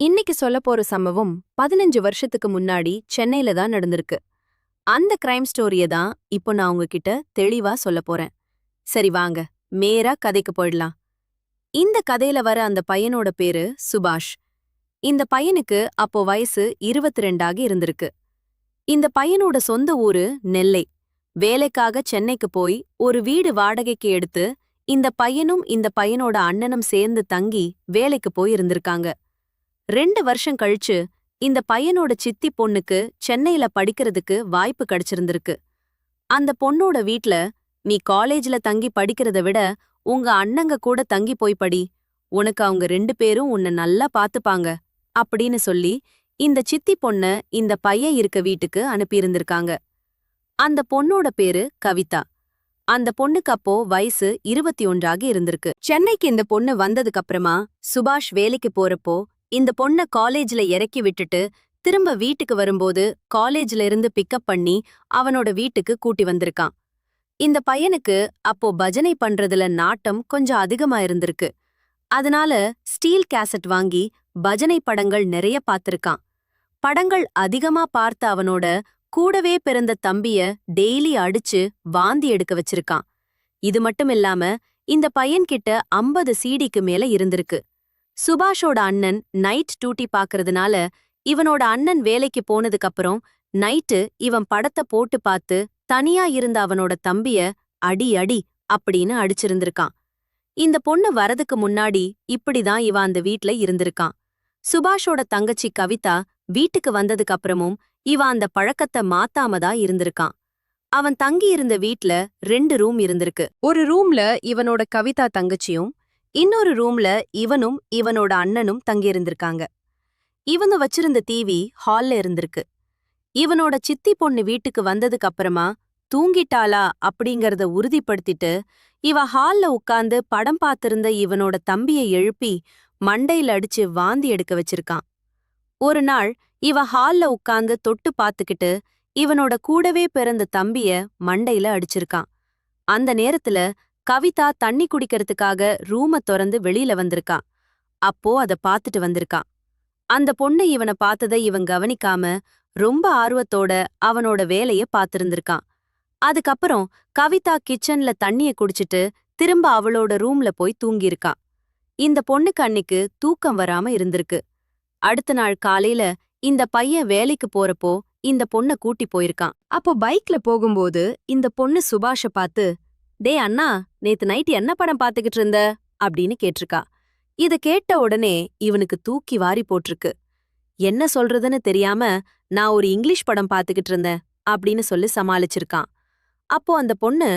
இன்னைக்கு சொல்ல போற சம்பவம் 15 வருஷத்துக்கு முன்னாடி சென்னையில தான் நடந்திருக்கு. அந்த கிரைம் ஸ்டோரிய தான் இப்போ நான் உங்ககிட்ட தெளிவா சொல்ல போறேன். சரி வாங்க, நேரா கதைக்கு போயிடலாம். இந்த கதையில வர அந்த பையனோட பேரு சுபாஷ். இந்த பையனுக்கு அப்போ வயசு 22 ஆகி இருந்திருக்கு. இந்த பையனோட சொந்த ஊரு நெல்லை. வேலைக்காக சென்னைக்கு போய் ஒரு வீடு வாடகைக்கு எடுத்து இந்த பையனும் இந்த பையனோட அண்ணனும் சேர்ந்து தங்கி வேலைக்கு போய் இருந்திருக்காங்க. 2 வருஷம் கழிச்சு இந்த பையனோட சித்தி பொண்ணுக்கு சென்னையில படிக்கிறதுக்கு வாய்ப்பு கிடைச்சிருந்திருக்கு. அந்த பொண்ணோட வீட்ல, நீ காலேஜ்ல தங்கி படிக்கிறத விட உங்க அண்ணங்க கூட தங்கி போய் படி, உனக்கு அவங்க 2 பேரும் உன்னை நல்லா பாத்துப்பாங்க அப்படின்னு சொல்லி இந்த சித்தி பொண்ண இந்த பையன் இருக்க வீட்டுக்கு அனுப்பியிருந்திருக்காங்க. அந்த பொண்ணோட பேரு கவிதா. அந்த பொண்ணுக்கு அப்போ வயசு 21 ஆகி இருந்திருக்கு. சென்னைக்கு இந்த பொண்ணு வந்ததுக்கு அப்புறமா சுபாஷ் வேலைக்கு போறப்போ இந்த பொண்ண காலேஜ்ல இறக்கி விட்டுட்டு திரும்ப வீட்டுக்கு வரும்போது காலேஜ்ல இருந்து பிக்கப் பண்ணி அவனோட வீட்டுக்கு கூட்டி வந்திருக்கான். இந்த பையனுக்கு அப்போ பஜனை பண்றதுல நாட்டம் கொஞ்சம் அதிகமா இருந்திருக்கு. அதனால ஸ்டீல் கேசட் வாங்கி பஜனை படங்கள் நிறைய பார்த்திருக்கான். படங்கள் அதிகமா பார்த்த அவனோட கூடவே பிறந்த தம்பிய டெய்லி அடிச்சு வாந்தி எடுக்க வச்சிருக்கான். இது மட்டும் இல்லாம இந்த பையன்கிட்ட 50 சீடிக்கு மேல இருந்திருக்கு. சுபாஷோட அண்ணன் நைட் டியூட்டி பாக்குறதுனால இவனோட அண்ணன் வேலைக்கு போனதுக்கு அப்புறம் நைட்டு இவன் படத்தை போட்டு பார்த்து தனியா இருந்த அவனோட தம்பிய அடி அடி அப்படின்னு அடிச்சிருந்திருக்கான். இந்த பொண்ணு வரதுக்கு முன்னாடி இப்படிதான் இவன் அந்த வீட்ல இருந்திருக்கான். சுபாஷோட தங்கச்சி கவிதா வீட்டுக்கு வந்ததுக்கு அப்புறமும் இவன் அந்த பழக்கத்தை மாத்தாமதான் இருந்திருக்கான். அவன் தங்கி இருந்த வீட்ல 2 ரூம் இருந்திருக்கு. ஒரு ரூம்ல இவனோட கவிதா தங்கச்சியும், இன்னொரு ரூம்ல இவனும் இவனோட அண்ணனும் தங்கியிருந்திருக்காங்க. இவங்க வச்சிருந்த டிவி ஹால்ல இருந்திருக்கு. இவனோட சித்தி பொண்ணு வீட்டுக்கு வந்ததுக்கு அப்புறமா தூங்கிட்டாளா அப்படிங்கறத உறுதிப்படுத்திட்டு இவ ஹால்ல உட்கார்ந்து படம் பார்த்திருந்த இவனோட தம்பியை எழுப்பி மண்டையில அடிச்சு வாந்தி எடுக்க வச்சிருக்கான். ஒரு நாள் இவ ஹால்ல உட்கார்ந்து தொட்டு பார்த்துக்கிட்டு இவனோட கூடவே பிறந்த தம்பிய மண்டையில அடிச்சிருக்கான். அந்த நேரத்துல கவிதா தண்ணி குடிக்கிறதுக்காக ரூம திறந்து வெளியில வந்திருக்கா. அப்போ அத பாத்துட்டு வந்திருக்கா. அந்த பொண்ணு இவனை பார்த்ததை இவன் கவனிக்காம ரொம்ப ஆர்வத்தோட அவனோட வேலைய பாத்திருந்திருக்கான். அதுக்கப்புறம் கவிதா கிச்சன்ல தண்ணிய குடிச்சிட்டு திரும்ப அவளோட ரூம்ல போய் தூங்கியிருக்கா. இந்த பொண்ணுக்கு அன்னிக்கு தூக்கம் வராம இருந்திருக்கு. அடுத்த நாள் காலையில இந்த பையன் வேலைக்கு போறப்போ இந்த பொண்ண கூட்டி போயிருக்கான். அப்போ பைக்ல போகும்போது இந்த பொண்ணு சுபாஷ பார்த்து, டே அண்ணா, நேத்து நைட் என்ன படம் பாத்துக்கிட்டு இருந்த அப்படின்னு கேட்டிருக்கா. இத கேட்ட உடனே இவனுக்கு தூக்கி வாரி போட்டிருக்கு. என்ன சொல்றதுன்னு தெரியாம, நான் ஒரு இங்கிலீஷ் படம் பாத்துக்கிட்டு இருந்தேன் அப்படின்னு சொல்லி சமாளிச்சிருக்கான். அப்போ அந்த பொண்ணு,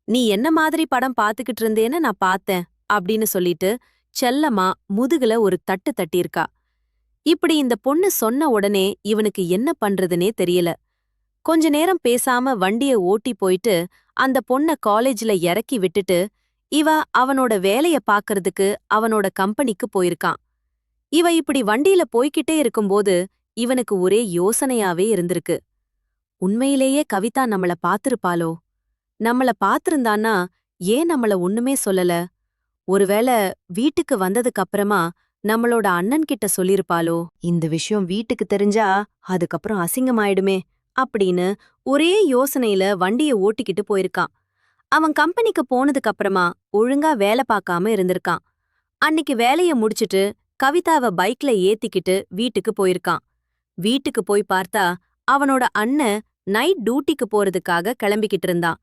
நீ என்ன மாதிரி படம் பாத்துக்கிட்டு இருந்தேன்னு நான் பார்த்தேன் அப்படின்னு சொல்லிட்டு செல்லமா முதுகுல ஒரு தட்டு தட்டியிருக்கா. இப்படி இந்த பொண்ணு சொன்ன உடனே இவனுக்கு என்ன பண்றதுனே தெரியல. கொஞ்ச நேரம் பேசாம வண்டிய ஓட்டி போயிட்டு அந்த பொண்ண காலேஜ்ல இறக்கி விட்டுட்டு இவ அவனோட வேலைய பாக்கறதுக்கு அவனோட கம்பெனிக்கு போயிருக்கான். இவ இப்படி வண்டியில போய்கிட்டே இருக்கும்போது இவனுக்கு ஒரே யோசனையாவே இருந்திருக்கு. உண்மையிலேயே கவிதா நம்மள பாத்திருப்பாளோ? நம்மள பாத்திருந்தான்னா ஏன் நம்மள ஒண்ணுமே சொல்லல? ஒருவேளை வீட்டுக்கு வந்ததுக்கு அப்புறமா நம்மளோட அண்ணன் கிட்ட சொல்லிருப்பாளோ? இந்த விஷயம் வீட்டுக்கு தெரிஞ்சா அதுக்கப்புறம் அசிங்கமாயிடுமே அப்படின்னு ஒரே யோசனையில வண்டிய ஓட்டிக்கிட்டு போயிருக்கான். அவன் கம்பெனிக்கு போனதுக்கு அப்புறமா ஒழுங்கா வேலை பார்க்காம இருந்திருக்கான். அன்னிக்கு வேலைய முடிச்சிட்டு கவிதாவ பைக்ல ஏத்திக்கிட்டு வீட்டுக்கு போயிருக்கான். வீட்டுக்கு போய் பார்த்தா அவனோட அண்ணன் நைட் டியூட்டிக்கு போறதுக்காக கிளம்பிக்கிட்டு இருந்தான்.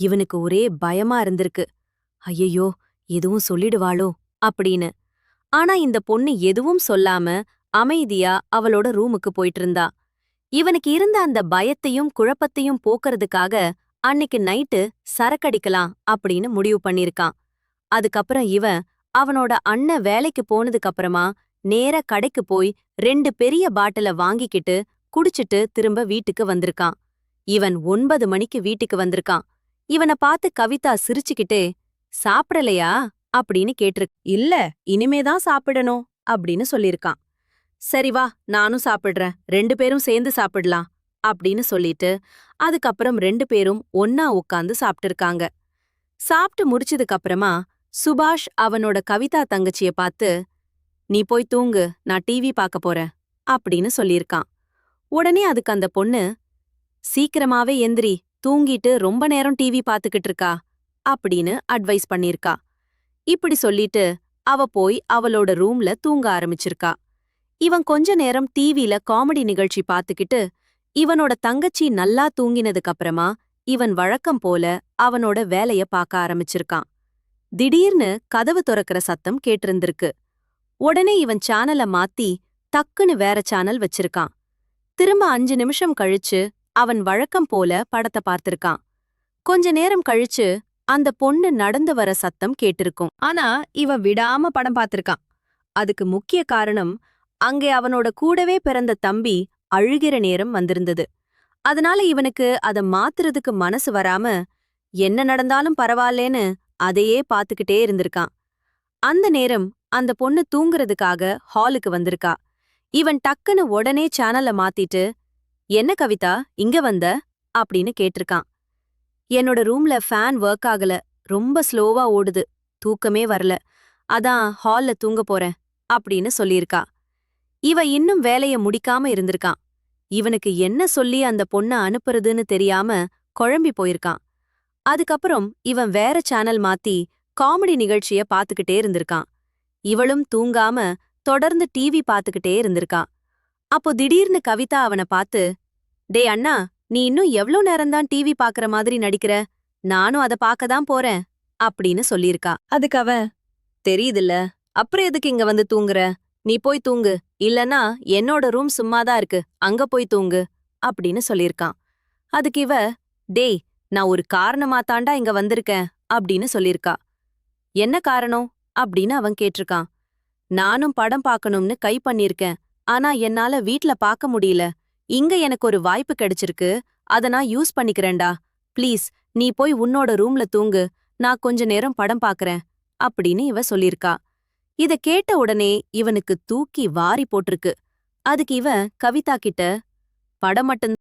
இவனுக்கு ஒரே பயமா இருந்திருக்கு. ஐயையோ, எதுவும் சொல்லிடுவாளோ அப்படின்னு. ஆனா இந்த பொண்ணு எதுவும் சொல்லாம அமைதியா அவளோட ரூமுக்கு போயிட்டு இருந்தா. இவனுக்கு இருந்த அந்த பயத்தையும் குழப்பத்தையும் போக்குறதுக்காக அன்னிக்கு நைட்டு சரக்கடிக்கலாம் அப்படின்னு முடிவு பண்ணிருக்கான். அதுக்கப்புறம் இவன் அவனோட அண்ணன் வேலைக்கு போனதுக்கு அப்புறமா நேரா கடைக்கு போய் 2 பெரிய பாட்டில வாங்கிக்கிட்டு குடிச்சிட்டு திரும்ப வீட்டுக்கு வந்திருக்கான். இவன் 9 மணிக்கு வீட்டுக்கு வந்திருக்கான். இவனை பார்த்து கவிதா சிரிச்சுக்கிட்டே, சாப்பிடலையா அப்படின்னு கேட்டிருக்கு. இல்ல, இனிமேதான் சாப்பிடணும் அப்படின்னு சொல்லிருக்கான். சரி வா, நானும் சாப்பிடுறேன், 2 பேரும் சேர்ந்து சாப்பிடலாம் அப்படின்னு சொல்லிட்டு அதுக்கப்புறம் 2 பேரும் ஒன்னா உட்காந்து சாப்பிட்டிருக்காங்க. சாப்பிட்டு முடிச்சதுக்கு அப்புறமா சுபாஷ் அவனோட கவிதா தங்கச்சிய பார்த்து, நீ போய் தூங்கு, நான் டிவி பார்க்க போறேன் அப்படின்னு சொல்லியிருக்கான். உடனே அதுக்கு அந்த பொண்ணு, சீக்கிரமாவே எந்திரி, தூங்கிட்டு ரொம்ப நேரம் டிவி பார்த்துக்கிட்டு இருக்கா அப்படின்னு அட்வைஸ் பண்ணிருக்கா. இப்படி சொல்லிட்டு அவ போய் அவளோட ரூம்ல தூங்க ஆரம்பிச்சிருக்கா. இவன் கொஞ்ச நேரம் டிவில காமெடி நிகழ்ச்சி பார்த்துக்கிட்டு இவனோட தங்கச்சி நல்லா தூங்கினதுக்கு அப்புறமா இவன் வழக்கம் போல அவனோட வேலைய பார்க்க ஆரம்பிச்சிருக்கான். திடீர்னு கதவு திறக்கிற சத்தம் கேட்டிருந்திருக்கு. உடனே இவன் சேனல மாத்தி டக்குன்னு வேற சேனல் வச்சிருக்கான். திரும்ப 5 நிமிஷம் கழிச்சு அவன் வழக்கம் போல படத்தை பார்த்திருக்கான். கொஞ்ச நேரம் கழிச்சு அந்த பொண்ணு நடந்து வர சத்தம் கேட்டிருக்கும். ஆனா இவன் விடாம படம் பார்த்திருக்கான். அதுக்கு முக்கிய காரணம், அங்கே அவனோட கூடவே பிறந்த தம்பி அழுகிற நேரம் வந்திருந்தது. அதனால இவனுக்கு அத மாத்துறதுக்கு மனசு வராம, என்ன நடந்தாலும் பரவாயில்லேன்னு அதையே பார்த்துக்கிட்டே இருந்திருக்கான். அந்த நேரம் அந்த பொண்ணு தூங்குறதுக்காக ஹாலுக்கு வந்திருக்கா. இவன் டக்குன்னு உடனே சேனலை மாத்திட்டு, என்ன கவிதா இங்க வந்த அப்படின்னு கேட்டிருக்கான். என்னோட ரூம்ல ஃபேன் ஒர்க் ஆகல, ரொம்ப ஸ்லோவா ஓடுது, தூக்கமே வரல, அதான் ஹால்ல தூங்க போறேன் அப்படின்னு சொல்லியிருக்கா. இவ இன்னும் வேலைய முடிக்காம இருந்திருக்கான். இவனுக்கு என்ன சொல்லி அந்த பொண்ண அனுப்புறதுன்னு தெரியாம குழம்பி போயிருக்கான். அதுக்கப்புறம் இவன் வேற சேனல் மாத்தி காமெடி நிகழ்ச்சிய பாத்துக்கிட்டே இருந்திருக்கான். இவளும் தூங்காம தொடர்ந்து டிவி பாத்துக்கிட்டே இருந்திருக்கா. அப்போ திடீர்னு கவிதா அவனை பார்த்து, டே அண்ணா, நீ இன்னும் எவ்ளோ நேரம்தான் டிவி பாக்குற மாதிரி நடிக்கிற, நானும் அத பாக்கதான் போறேன் அப்படின்னு சொல்லியிருக்கா. அதுக்கு அவன், தெரியுதுல்ல, அப்புறம் எதுக்கு இங்க வந்து தூங்குற, நீ போய் தூங்கு, இல்லனா என்னோட ரூம் சும்மாதான் இருக்கு, அங்க போய் தூங்கு அப்படின்னு சொல்லியிருக்கான். அதுக்கு இவ, டேய், நான் ஒரு காரணமாத்தாண்டா இங்க வந்திருக்கேன் அப்படின்னு சொல்லியிருக்கா. என்ன காரணம் அப்படின்னு அவன் கேட்டிருக்கான். நானும் படம் பார்க்கணும்னு கை பண்ணிருக்கேன், ஆனா என்னால வீட்ல பார்க்க முடியல, இங்க எனக்கு ஒரு வாய்ப்பு கிடைச்சிருக்கு, அத நான் யூஸ் பண்ணிக்கிறேன்டா, ப்ளீஸ் நீ போய் உன்னோட ரூம்ல தூங்கு, நான் கொஞ்ச நேரம் படம் பார்க்கறேன் அப்படின்னு இவ சொல்லிருக்கா. இத கேட்ட உடனே இவனுக்கு தூக்கி வாரி போட்டிருக்கு. அதுக்கு இவன் கவிதா கிட்ட, படம் மட்டும்